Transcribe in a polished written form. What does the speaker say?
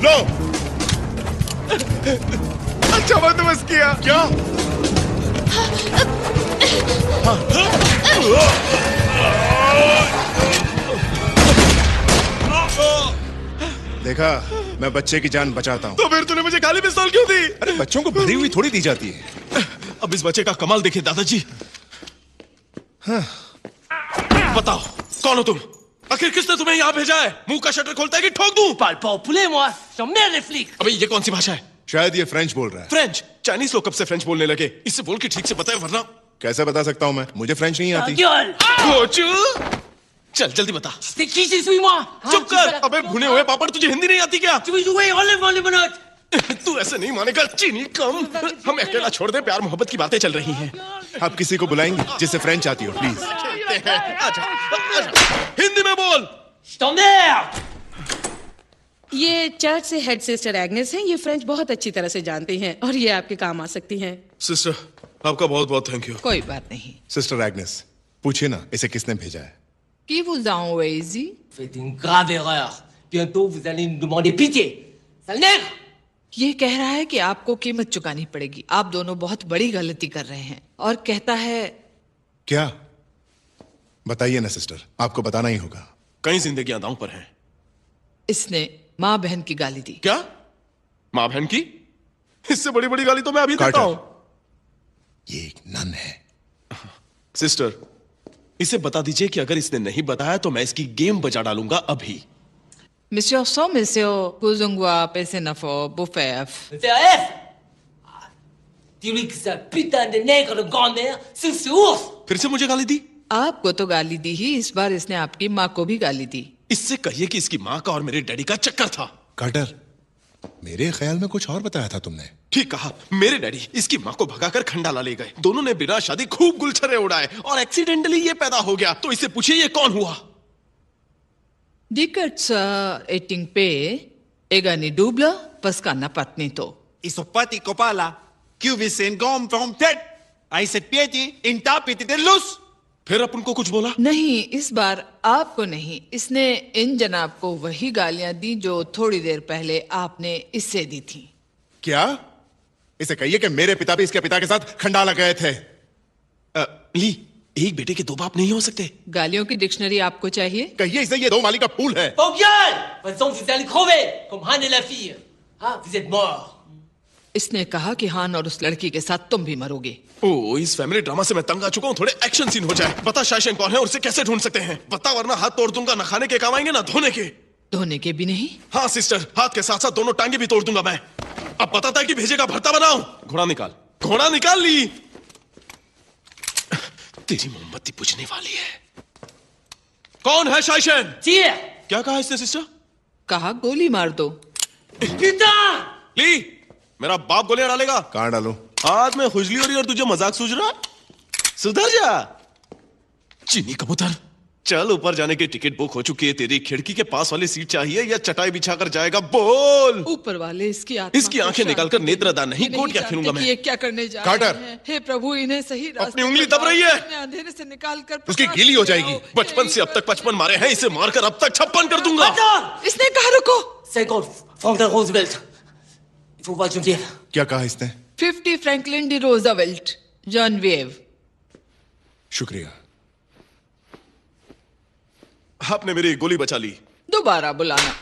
No. अच्छा बंदोबस्त किया। क्या? देखा, मैं बच्चे की जान बचाता हूँ। तो फिर तूने मुझे खाली पिस्तौल क्यों दी? अरे बच्चों को भरी हुई थोड़ी दी जाती है। अब इस बच्चे का कमाल देखिए दादाजी। हाँ। बताओ कौन हो तुम? आखिर किसने तुम्हें यहाँ भेजा है? मुंह का शटर खोलता है कि ठोक दूं? अबे ये कौन सी भाषा है? शायद ये फ्रेंच बोल रहा है। फ्रेंच? चाइनीज लोग कब से फ्रेंच बोलने लगे? इससे बोल के ठीक से बताए वरना। कैसे बता सकता हूँ मैं? मुझे फ्रेंच नहीं आती। चल जल्दी बता। चुप कर। अबे भुने हुए पापड़, तुझे हिंदी नहीं आती क्या? तू ऐसे नहीं मानेगा चीनी कम। हमें अकेला छोड़ दे, प्यार मोहब्बत की बातें चल रही हैं। आप किसी को बुलाएंगे जिससे फ्रेंच आती हो, प्लीज। आजा, हिंदी में बोल। ये चर्च से हेड सिस्टर एग्नेस हैं। ये फ्रेंच बहुत अच्छी तरह से जानती हैं और ये आपके काम आ सकती हैं। सिस्टर, आपका बहुत बहुत थैंक यू। कोई बात नहीं। सिस्टर एग्नेस, पूछिए ना इसे किसने भेजा है? Qui vous a envoyé? Faites une grave erreur. Bientôt, vous allez nous demander pitié. Sale nègre! ये कह रहा है कि आपको कीमत चुकानी पड़ेगी। आप दोनों बहुत बड़ी गलती कर रहे हैं और कहता है। क्या? बताइए ना सिस्टर, आपको बताना ही होगा। कई जिंदगियां दांव पर हैं। इसने माँ बहन की गाली दी। क्या? माँ बहन की? इससे बड़ी बड़ी गाली तो मैं अभी देता हूं। ये एक नन है। सिस्टर, इसे बता दीजिए कि अगर इसने नहीं बताया तो मैं इसकी गेम बजा डालूंगा अभी। Monsieur só monsieur Kuzungwa Pesenafo Bouffef. CF! Dis-lui que c'est un putain de nègre de grand-mère, c'est ours! फिर से मुझे गाली दी? आपको तो गाली दी ही, इस बार इसने आपकी माँ को भी गाली दी। इससे कहिए कि इसकी माँ का और मेरे डैडी का चक्कर था। कार्टर, मेरे ख्याल में कुछ और बताया था तुमने। ठीक कहा, मेरे डैडी इसकी माँ को भगाकर खंडाला ले गए। दोनों ने बिना शादी खूब गुलछरे उड़ाए और एक्सीडेंटली ये पैदा हो गया। तो इसे पूछिए ये कौन हुआ? Dikatsa eting pe egani dubla paskana patnito. Isopati kopala, cuvisen gom from tet. I said pieti in tapiti de luz. फिर अपन को कुछ बोला? नहीं, इस बार आपको नहीं, इसने इन जनाब को वही गालियां दी जो थोड़ी देर पहले आपने इससे दी थी। क्या? इसे कहिए कि मेरे पिता भी इसके पिता के साथ खंडाला गए थे। ली, एक बेटे के दो बाप नहीं हो सकते। गालियों की डिक्शनरी आपको चाहिए? कहिए इसे ये दो माली का फूल है। Vos gueules! De toute façon, vous allez crever, comme Han et la fille. Hein, vous êtes morts. इसने कहा कि हान और उस लड़की के साथ तुम भी मरोगे। ओ, इस फैमिली ड्रामा से मैं तंग आ चुका हूँ। थोड़े एक्शन सीन हो जाए। बता शायशन कौन है और उसे कैसे ढूंढ सकते हैं? बता वरना हाथ तोड़ दूंगा। ना खाने के काम आएंगे ना धोने के। धोने के भी नहीं? हाँ सिस्टर, हाथ के साथ साथ दोनों टांगे भी तोड़ दूंगा मैं। अब बताता है कि भेजेगा भरता बनाओ। घोड़ा निकाल, घोड़ा निकाल ली। तेरी मोमबत्ती बुझने वाली है। कौन है शायशन? Tire! क्या कहा इसने सिस्टर? कहा गोली मार दो। Putain! ली, मेरा बाप गोलियां डालेगा। कहाँ डालूं? हाथ में खुजली हो रही और तुझे मजाक सूझ रहा? सुधर जा चीनी कबूतर। चल, ऊपर जाने की टिकट बुक हो चुकी है तेरी। खिड़की के पास वाली सीट चाहिए या चटाई बिछाकर जाएगा? बोल। ऊपर वाले इसकी आत्मा इसकी आंखें निकालकर नेत्रदान नहीं, गोट क्या खिलूंगा मैं। ये क्या करने जा कार्टर! रहे हैं? हे प्रभु, इन्हें सही रास्ते अपनी उंगली दब रही है। अंधेरे से निकाल कर उसकी गीली हो जाएगी। बचपन से अब तक 55 मारे हैं, इसे मारकर अब तक 56 कर दूंगा। Attends! इसने कहा रुको। 50 Franklin Roosevelt. Il faut voir Geneviève. क्या कहा इसने? 50 फ्रैंकलिन डी रोजावेल्ट, जॉन वेव। शुक्रिया। आपने मेरी गोली बचा ली। दोबारा बुलाना।